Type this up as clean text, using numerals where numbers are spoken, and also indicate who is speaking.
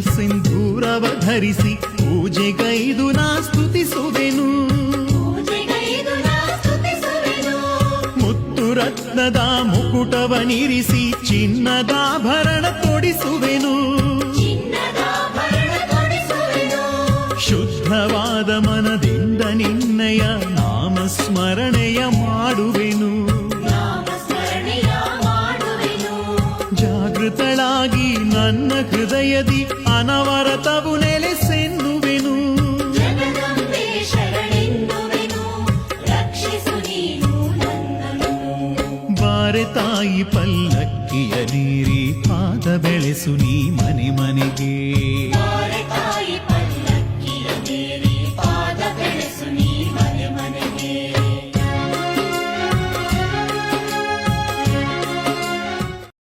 Speaker 1: ಸಿಂಧೂರವ ಧರಿಸಿ ಪೂಜೆಗೈದು ನಾ ಸ್ತುತಿಸುವೆನು. ಮುತ್ತು ರತ್ನದ ಮುಕುಟವನಿರಿಸಿ ಚಿನ್ನದಾಭರಣ ತೊಡಿಸುವೆನು. ಶುದ್ಧವಾದ ಮನದಿಂದ ನಿನ್ನಯ ನಾಮಸ್ಮರಣೆಯ ಮಾಡುವೆನು. ಜಾಗೃತಳಾಗಿ ನನ್ನ ಹೃದಯದಿ ಅನವರತವು ನೆಲೆಸೆನ್ನುವೆನು. ಬಾರೆ ತಾಯಿ ಪಲ್ಲಕ್ಕಿಯ ನೀರಿ ಪಾದ ಬೆಳೆಸು ನೀ ಮನೆ ಮನೆಗೆ.